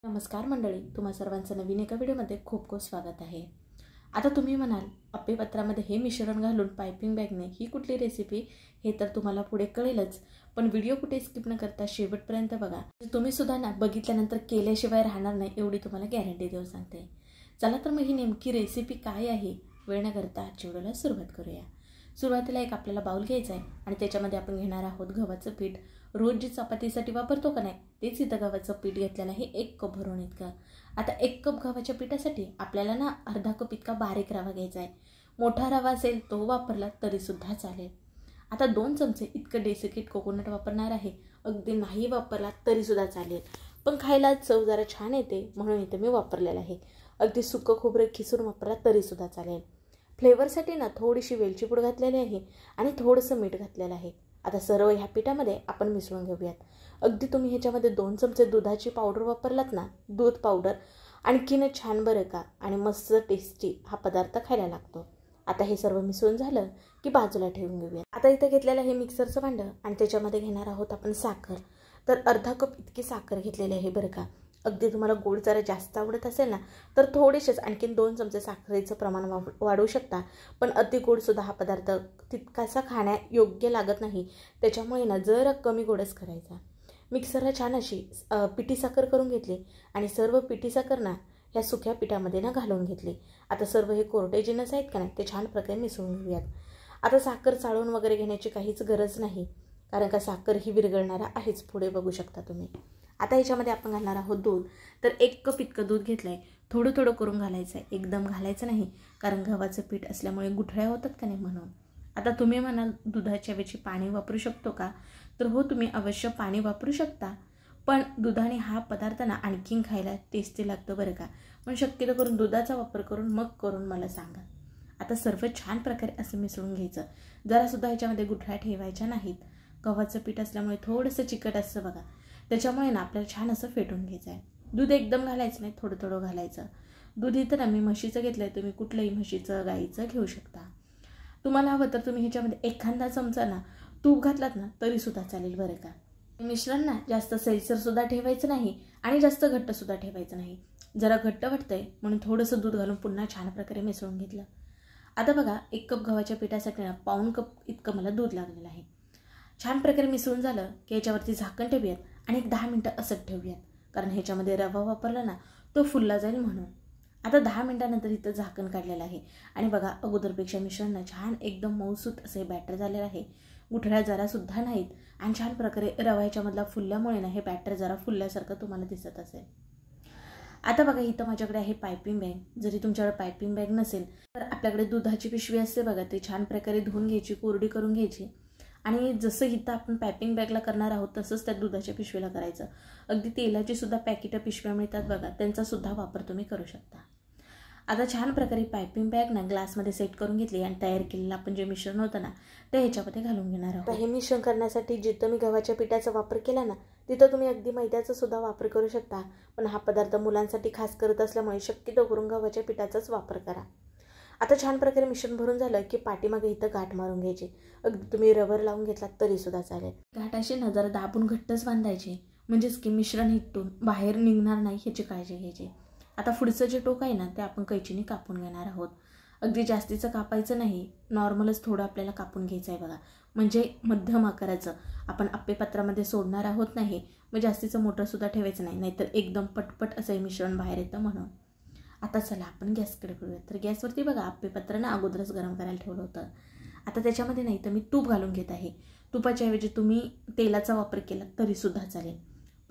नमस्कार मंडळी, तुम्हा सर्वांचं नवीन एका व्हिडिओमध्ये खूप खूप स्वागत आहे। आता तुम्ही म्हणाल अप्पेपत्रामध्ये हे मिश्रण घालून पाइपिंग बॅगने ही कुठली रेसिपी, हे तर तुम्हाला पुढे कळेलच, पण व्हिडिओ कुठे स्किप न करता शेवटपर्यंत बघा। तुम्ही सुद्धा ना बघितल्यानंतर केल्याशिवाय राहणार नाही एवढी तुम्हाला गॅरंटी देऊ सांगते। चला तर मग ही नेमकी रेसिपी काय आहे वेळ न करता आजच्या व्हिडिओला सुरुवात करूया। सुरुवातीला एक आपल्याला बाउल घ्यायचा आहे आणि त्याच्यामध्ये आपण घेणार आहोत गव्हाचं पीठ। रोज जी चपातीसाठी वापरतो का नाही तेच इथं गव्हाचं पीठ घेतलेलं आहे 1 कप भरून इतकं। आता 1 कप गव्हाच्या पिठासाठी आपल्याला ना अर्धा कप इतका बारीक रवा घ्यायचा आहे। मोठा रवा असेल तो वापरला तरी सुद्धा चालेल। आता 2 चमचे इतकं डेसिकेट कोकोनट वापरणार आहे। अगदी नाही वापरला तरी सुद्धा चालेल, पण खायला चव जरा छान येते म्हणून इथे मी वापरलेलं आहे। अगदी सुकं खोबरं खिसून वापरला तरी सुद्धा चालेल। फ्लेवरसाठी ना थोडीशी वेलची पूड घातलेली आहे आणि थोडंसं मीठ घातलेलं आहे। आता सर्व ह्या पिठामध्ये आपण मिसळून घेऊयात। अगदी तुम्ही ह्याच्यामध्ये 2 चमचे दुधाची पावडर वापरलात ना, दूध पावडर, आणखीन छान बरं का आणि मस्त टेस्टी हा पदार्थ खायला लागतो। आता हे सर्व मिसळून झालं की बाजूला ठेवून घेऊया। आता इथे घेतलेलं आहे मिक्सरचं भांडं आणि त्याच्यामध्ये घेणार आहोत आपण साखर। तर अर्धा कप इतकी साखर घेतलेली आहे बरं का। अगदी तुम्हाला गोड जरा जास्त आवडत असेल ना तर थोडेसेच आणखीन 2 चमचे साखरेचं प्रमाण वाढवू शकता, पण अति गोड सुद्धा हा पदार्थ तितकासा खाण्या योग्य लागत नाही, त्याच्यामुळे ना जरा कमी गोडच करायचा। मिक्सरला छान अशी पिठी साखर करून घेतली आणि सर्व पिठी साखर ना ह्या सुक्या पिठामध्ये ना घालून घेतली। आता सर्व हे कोरडे जिन्नस आहेत का नाही ते छान प्रकारे मिसळून घेऊयात। आता साखर चाळून वगैरे घेण्याची काहीच गरज नाही, कारण का साखर ही विरघळणारा आहेच, पुढे बघू शकता तुम्ही। आता ह्याच्यामध्ये आपण घालणार आहोत दूध। तर 1 कप इतकं दूध घेतलं आहे। थोडं थोडं करून घालायचं आहे, एकदम घालायचं नाही, कारण गव्हाचं पीठ असल्यामुळे गुठळ्या होतात का नाही म्हणून। आता तुम्ही म्हणाल दुधाच्या ऐवजी पाणी वापरू शकतो का, तर हो तुम्ही अवश्य पाणी वापरू शकता, पण दुधाने हा पदार्थ ना आणखीन खायला टेस्टी लागतो बरं का। पण शक्यतो करून दुधाचा वापर करून मला सांगा। आता सर्व छान प्रकारे असं मिसळून घ्यायचं। जरासुद्धा ह्याच्यामध्ये गुठळ्या ठेवायच्या नाहीत। गव्हाचं पीठ असल्यामुळे थोडंसं चिकट असतं बघा, त्याच्यामुळे ना आपल्याला छान असं फेटून घ्यायचं आहे। दूध एकदम घालायचं नाही, थोडं थोडं घालायचं। दूध इथं ना मी म्हशीचं घेतलं आहे, तुम्ही कुठलंही म्हशीचं गाईचं घेऊ शकता। तुम्हाला हवं तर तुम्ही ह्याच्यामध्ये एखादा चमचा ना तूप घातलात ना तरी सुद्धा चालेल बरं का। मिश्रण ना जास्त सैलसर सुद्धा ठेवायचं नाही आणि जास्त घट्ट सुद्धा ठेवायचं नाही। जरा घट्ट वाटतंय म्हणून थोडंसं दूध घालून पुन्हा छान प्रकारे मिसळून घेतलं। आता बघा 1 कप गव्हाच्या पिठासाठी ना 1/4 कप इतकं मला दूध लागलेलं आहे। छान प्रकारे मिसळून झालं की याच्यावरती झाकण ठेवूयात आणि 10 मिनिटं असंच ठेवूयात, कारण ह्याच्यामध्ये रवा वापरला ना तो फुलला जाईल म्हणून। आता 10 मिनिटानंतर इथं झाकण काढलेलं आहे आणि बघा अगोदरपेक्षा मिश्रण छान एकदम मऊसूत असे बॅटर झालेलं आहे। गुठळ्या जरा सुद्धा नाहीत आणि छान प्रकारे रवा ह्याच्यामधला फुलल्यामुळे ना हे बॅटर जरा फुलल्यासारखं तुम्हाला दिसत असेल। आता बघा इथं माझ्याकडे आहे पाइपिंग बॅग। जरी तुमच्याकडे पाइपिंग बॅग नसेल तर आपल्याकडे दुधाची पिशवी असते बघा, ते छान प्रकारे धुवून घ्यायची, कोरडी करून घ्यायची आणि जसं इथं आपण पाइपिंग बॅगला करणार आहोत तसंच त्या दुधाच्या पिशवीला करायचं। अगदी तेलाची सुद्धा पॅकेट पिशव्या मिळतात बघा, त्यांचा सुद्धा वापर तुम्ही करू शकता। आता छान प्रकारे पाइपिंग बॅग ना ग्लासमध्ये सेट करून घेतली आणि तयार केलेलं आपण जे मिश्रण होतं ना ते ह्याच्यामध्ये घालून घेणार आहोत। हे मिश्रण करण्यासाठी जिथं मी गव्हाच्या पिठाचा वापर केला ना तिथं तुम्ही अगदी मैद्याचा सुद्धा वापर करू शकता, पण हा पदार्थ मुलांसाठी खास करत असल्यामुळे शक्यतो करून गव्हाच्या पिठाचाच वापर करा। आता छान प्रकारे मिश्रण भरून झालं की पाठीमागे इथं गाठ मारून घ्यायची। अगदी तुम्ही रबर लावून घेतलात तरी सुद्धा चालेल। गाठ अशी ना जरा दाबून घट्टच बांधायची, म्हणजेच की मिश्रण हिटून बाहेर निघणार नाही ह्याची काळजी घ्यायची। आता पुढचं जे टोक आहे ना ते आपण कैचीने कापून घेणार आहोत। अगदी जास्तीचं कापायचं नाही, नॉर्मलच थोडं आपल्याला कापून घ्यायचं आहे बघा, म्हणजे मध्यम आकाराचं। आपण अप्पेपत्रामध्ये सोडणार आहोत नाही, मग जास्तीचं मोठं सुद्धा ठेवायचं नाही, नाहीतर एकदम पटपट असं मिश्रण बाहेर येतं म्हणून। आता चला आपण गॅसकडे वळूया। तर गॅसवरती बघा अप्पेपत्र ना अगोदरच गरम करायला ठेवलं होतं। आता त्याच्यामध्ये नाही तर मी तूप घालून घेत आहे। तुपाच्या ऐवजी तुम्ही तेलाचा वापर केला तरी सुद्धा चालेल,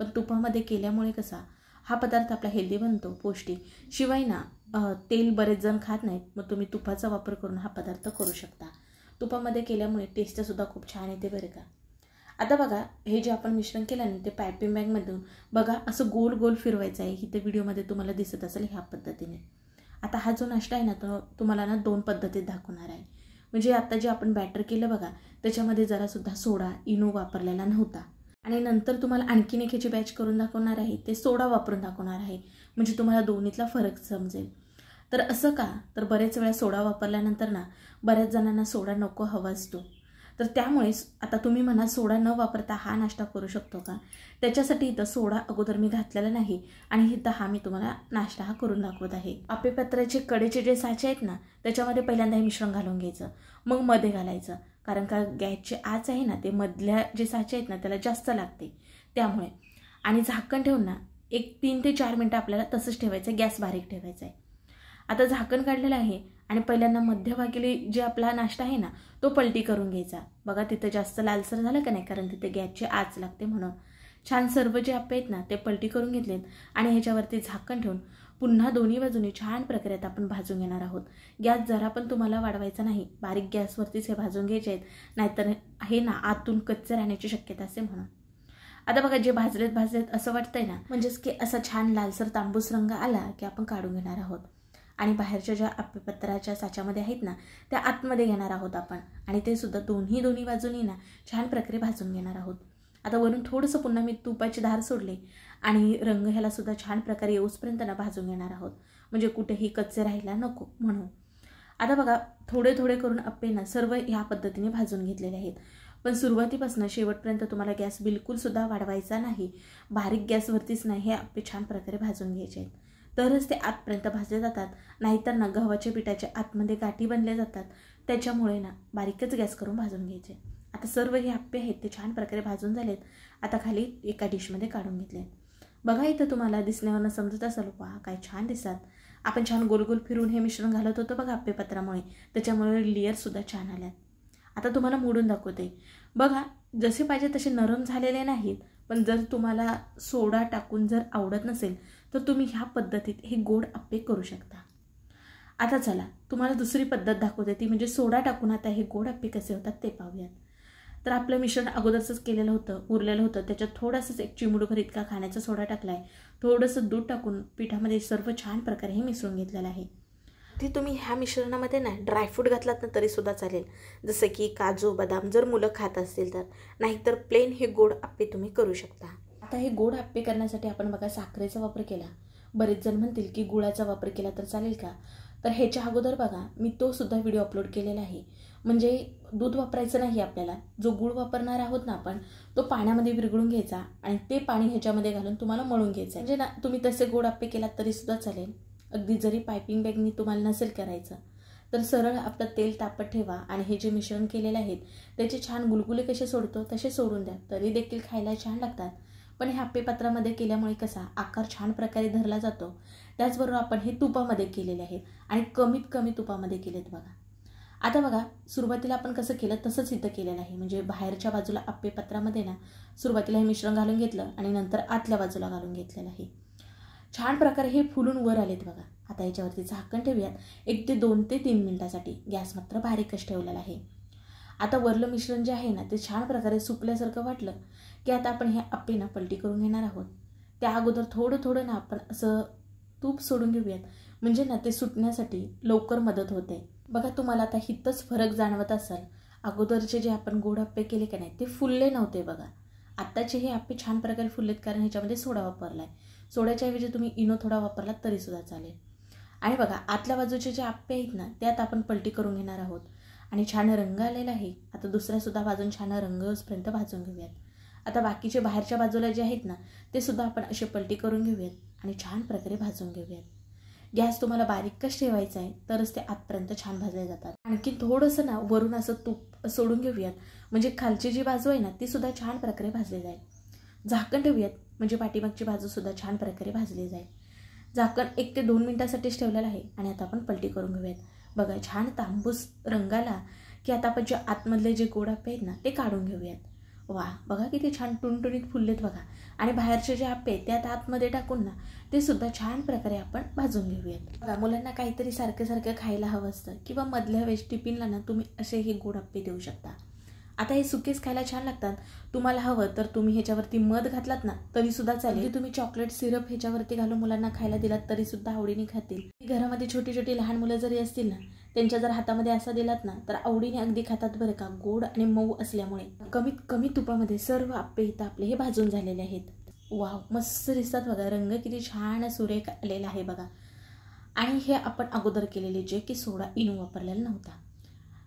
पण तुपामध्ये केल्यामुळे कसा हा पदार्थ आपला हेल्दी बनतो, पौष्टिक। शिवाय ना तेल बरेच जण खात नाहीत, मग तुम्ही तुपाचा वापर करून हा पदार्थ करू शकता। तुपामध्ये केल्यामुळे टेस्ट सुद्धा खूप छान येते बरं का। आता बघा हे जे आपण मिश्रण केलं ना ते पाइपिंग बॅगमधून बघा असं गोल गोल फिरवायचं आहे। इथे व्हिडिओमध्ये तुम्हाला दिसत असेल ह्या पद्धतीने। आता हा जो नाश्ता आहे ना तो तुम्हाला ना 2 पद्धतीत दाखवणार आहे। म्हणजे आता जे आपण बॅटर केलं बघा त्याच्यामध्ये जरासुद्धा सोडा इनो वापरलेला नव्हता, आणि नंतर तुम्हाला आणखीन एक ह्याची बॅच करून दाखवणार आहे, ते सोडा वापरून दाखवणार आहे, म्हणजे तुम्हाला दोन्हीतला फरक समजेल। तर असं का, तर बरेच वेळा सोडा वापरल्यानंतर ना बऱ्याच जणांना सोडा नको हवा असतो, तर त्यामुळे आता तुम्ही म्हणा सोडा न वापरता हा नाश्ता करू शकतो का? त्याच्यासाठी इथं सोडा अगोदर मी घातलेला नाही आणि इथं हा मी तुम्हाला नाश्ता हा करून दाखवत आहे. आपेपत्राचे कडेचे जे साचे आहेत ना, त्याच्यामध्ये पहिल्यांदा हे मिश्रण घालून घ्यायचं, मग मध्ये घालायचं, कारण का गॅसचे आच आहे ना ते मधल्या जे साचे आहेत ना त्याला जास्त लागते त्यामुळे. आणि झाकण ठेवून ना एक 3 ते 4 मिनटं आपल्याला तसंच ठेवायचं, गॅस बारीक ठेवायचा आहे. आता झाकण काढलेलं आहे आणि पहिल्यांदा मध्यभागी जे आपला नाश्ता आहे ना तो पलटी करून घ्यायचा. बघा तिथं जास्त लालसर झालं का नाही, कारण तिथे गॅसची आच लागते म्हणून. छान सर्व जे आप्पे आहेत ना ते पलटी करून घेतलेत आणि ह्याच्यावरती झाकण ठेवून पुन्हा दोन्ही बाजूनी छान प्रकारे आपण भाजून घेणार आहोत. गॅस जरा पण तुम्हाला वाढवायचा नाही, बारीक गॅसवरतीच हे भाजून घ्यायचे आहेत, नाहीतर हे ना आतून कच्चे राहण्याची शक्यता असते म्हणून. आता बघा जे भाजलेत असं वाटतंय ना, म्हणजेच की असा छान लालसर तांबूस रंग आला की आपण काढून घेणार आहोत. आणि बाहेरच्या ज्या आपेपत्राच्या साच्यामध्ये आहेत ना त्या आतमध्ये घेणार आहोत आपण आणि ते सुद्धा दोन्ही बाजूनी ना छान प्रकारे भाजून घेणार आहोत. आता वरून थोडंसं पुन्हा मी तुपाची धार सोडले आणि रंग ह्याला सुद्धा छान प्रकारे येऊसपर्यंत ना भाजून घेणार आहोत, म्हणजे कुठेही कच्चे राहायला नको म्हणून. आता बघा थोडे करून आप्पे ना सर्व ह्या पद्धतीने भाजून घेतलेले आहेत. पण सुरुवातीपासून शेवटपर्यंत तुम्हाला गॅस बिलकुल सुद्धा वाढवायचा नाही, बारीक गॅसवरतीच नाही हे आप्पे छान प्रकारे भाजून घ्यायचे आहेत, तरच ते आतपर्यंत भाजले जातात. नाहीतर ना गव्हाच्या पिठाच्या आतमध्ये गाठी बनले जातात, त्याच्यामुळे ना बारीकच गॅस करून भाजून घ्यायचे. आता सर्व हे आप्पे आहेत ते छान प्रकारे भाजून झालेत. आता खाली एका डिशमध्ये काढून घेतले. बघा इथं तुम्हाला दिसण्यावरनं समजत असेल, वा काय छान दिसतात. आपण छान गोल फिरून हे मिश्रण घालत होतो बघा आप्पेपत्रामुळे, त्याच्यामुळे लेअरसुद्धा छान आल्यात. आता तुम्हाला मोडून दाखवते. बघा जसे पाहिजे तसे नरम झालेले नाहीत, पण जर तुम्हाला सोडा टाकून जर आवडत नसेल तर तुम्ही ह्या पद्धतीत हे गोड आप्पे करू शकता. आता चला तुम्हाला दुसरी पद्धत दाखवते, ती म्हणजे सोडा टाकून आता हे गोड आप्पे कसे होतात ते पाहूयात. तर आपलं मिश्रण अगोदरच केलेलं होतं, उरलेलं होतं, त्याच्यात थोडंसंच एक चिमूटभर इतका खाण्याचा सोडा टाकला आहे, थोडंसं दूध टाकून पिठामध्ये सर्व छान प्रकारे हे मिसळून घेतलेलं आहे. ते तुम्ही ह्या मिश्रणामध्ये ना ड्रायफ्रूट घातलात ना तरीसुद्धा चालेल, जसं की काजू बदाम जर मुलं खात असतील तर, नाहीतर प्लेन हे गोड आप्पे तुम्ही करू शकता. आता हे गोड आप्पे करण्यासाठी आपण बघा साखरेचा वापर केला. बरेच जण म्हणतील की गुळाचा वापर केला तर चालेल का? तर ह्याच्या अगोदर बघा मी तो सुद्धा व्हिडिओ अपलोड केलेला आहे. म्हणजे दूध वापरायचं नाही आपल्याला, जो गूळ वापरणार आहोत ना आपण तो पाण्यामध्ये विरघळून घ्यायचा आणि ते पाणी ह्याच्यामध्ये घालून तुम्हाला मळून घ्यायचं. म्हणजे ना तुम्ही तसे गोड आप्पे केलात तरीसुद्धा चालेल. अगदी जरी पायपिंग बॅगनी तुम्हाला नसेल करायचं तर सरळ आपलं तेल तापत ठेवा आणि हे जे मिश्रण केलेले आहेत त्याचे छान गुलगुले कसे सोडतो तसे सोडून द्या, तरी देखील खायला छान लागतात. पण हे आप्पेपत्रामध्ये केल्यामुळे कसा आकार छान प्रकारे धरला जातो. त्याचबरोबर आपण हे तुपामध्ये केलेले आहेत आणि कमीत कमी तुपामध्ये केलेत बघा. आता बघा सुरुवातीला आपण कसं केलं तसंच इथं केलेलं आहे. म्हणजे बाहेरच्या बाजूला आप्पेपत्रामध्ये ना सुरुवातीला हे मिश्रण घालून घेतलं आणि नंतर आतल्या बाजूला घालून घेतलेलं आहे. छान प्रकारे हे फुलून वर आलेत बघा. आता याच्यावरती झाकण ठेवूयात 1 ते 2 ते 3 मिनिटासाठी. गॅस मात्र बारीकच ठेवलेला आहे. आता वरलं मिश्रण जे आहे ना ते छान प्रकारे सुकल्यासारखं वाटलं की आता आपण हे आप्पे ना पलटी करून घेणार आहोत. त्या अगोदर थोडं ना आपण असं तूप सोडून घेऊयात, म्हणजे ना ते सुटण्यासाठी लवकर मदत होते. बघा तुम्हाला आता हितच फरक जाणवत असेल. अगोदरचे जे आपण गोड आप्पे केले का नाही ते फुलले नव्हते बघा. आत्ताचे हे आप्पे छान प्रकारे फुललेत कारण ह्याच्यामध्ये सोडा वापरला आहे. सोड्याच्या ऐवजी तुम्ही इनो थोडा वापरला तरीसुद्धा चालेल. आणि बघा आतल्या बाजूचे जे आप्पे आहेत ना त्यात आपण पलटी करून घेणार आहोत आणि छान रंग आलेला आहे. आता दुसऱ्यासुद्धा बाजून छान रंगपर्यंत भाजून घेऊयात. आता बाकीचे बाहेरच्या बाजूला जे आहेत ना ते सुद्धा आपण असे पलटी करून घेऊयात आणि छान प्रकारे भाजून घेऊयात. गॅस तुम्हाला बारीकच ठेवायचा आहे तरच ते आतपर्यंत छान भाजले जातात. आणखी थोडंसं ना वरून असं तूप सोडून घेऊयात, म्हणजे खालची जी बाजू आहे ना ती सुद्धा छान प्रकारे भाजली जाईल. झाकण ठेवूयात म्हणजे पाठीमागची बाजू सुद्धा छान प्रकारे भाजली जाईल. झाकण 1 ते 2 मिनिटासाठीच ठेवलेलं आहे आणि आता आपण पलटी करून घेऊयात. बघा छान तांबूस रंगाला की आता आपण जे आतमधले जे गोड आप्पे आहेत ना ते काढून घेऊयात. वा बघा किती छान टुणटुणीत फुललेत बघा. आणि बाहेरचे जे आप्पे त्यात आतमध्ये टाकून ना ते सुद्धा छान प्रकारे आपण भाजून घेऊयात. बघा मुलांना काहीतरी सारखं खायला हवं असतं किंवा मधल्या वेळेस टिफिनला ना तुम्ही असे हे गोड आप्पे देऊ शकता. आता हे सुकेच खायला छान लागतात. तुम्हाला हवं तर तुम्ही ह्याच्यावरती मध घातलात ना तरीसुद्धा चालेल. तुम्ही चॉकलेट सिरप ह्याच्यावरती घालून मुलांना खायला दिलात तरीसुद्धा आवडीने खातील. घरामध्ये छोटी लहान मुलं जरी असतील ना त्यांच्या जर हातामध्ये असा दिलात ना तर आवडीने अगदी खातात बरं का. गोड आणि मऊ असल्यामुळे कमीत कमी तुपामध्ये सर्व आप्पे इथं आपले हे भाजून झालेले आहेत. वाव मस्त दिसतात बघा. रंग किती छान सुरेख आलेला आहे बघा. आणि हे आपण अगोदर केलेले जे की सोडा इनो वापरलेला नव्हता.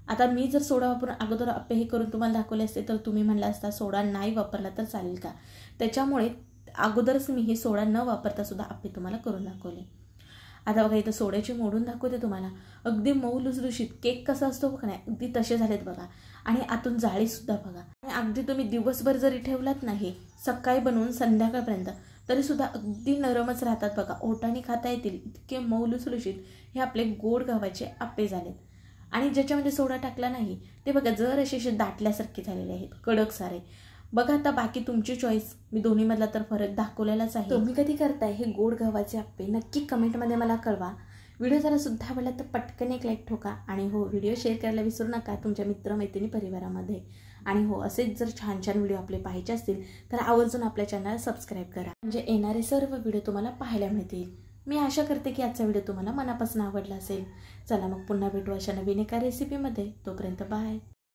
आता मी जर सोडा वापरून अगोदर आप्पे हे करून तुम्हाला दाखवले असते तर तुम्ही म्हणला असता सोडा नाही वापरला तर चालेल का. त्याच्यामुळे अगोदरच मी हे सोडा न वापरता सुद्धा आप्पे तुम्हाला करून दाखवले. आता बघा इथं सोड्याची मोडून दाखवते तुम्हाला. अगदी मऊ लुसलुशीत केक कसा असतो बघा नाही, अगदी तसे झालेत बघा. आणि आतून जाळीसुद्धा बघा. आणि अगदी तुम्ही दिवसभर जरी ठेवलात नाही, सकाळी बनवून संध्याकाळपर्यंत, तरीसुद्धा अगदी नरमच राहतात बघा. ओठाने खाता येतील इतके मऊ लुसलुशीत हे आपले गोड गव्हाचे आप्पे झालेत. आणि ज्याच्यामध्ये सोडा टाकला नाही ते बघा जर असे दाटल्यासारखे झालेले आहेत, कडक सारे. बघा आता बाकी तुमची चॉईस. मी दोन्हीमधला तर फरक दाखवलेलाच आहे. तुम्ही कधी करताय हे गोड गव्हाचे आप्पे नक्की कमेंटमध्ये मला कळवा. व्हिडिओ जरा सुद्धा आवडला तर पटकन एक लाईक ठोका. आणि हो, व्हिडिओ शेअर करायला विसरू नका तुमच्या मित्रमैत्रिणी परिवारामध्ये. आणि हो, असेच जर छान छान व्हिडिओ आपले पाहायचे असतील तर आवर्जून आपल्या चॅनलला सबस्क्राईब करा, म्हणजे येणारे सर्व व्हिडिओ तुम्हाला पाहायला मिळतील. मी आशा करते की आजचा व्हिडिओ तुम्हाला मनापासून आवडला असेल. चला मग पुन्हा भेटू अशा नवीन एका रेसिपीमध्ये. तोपर्यंत बाय.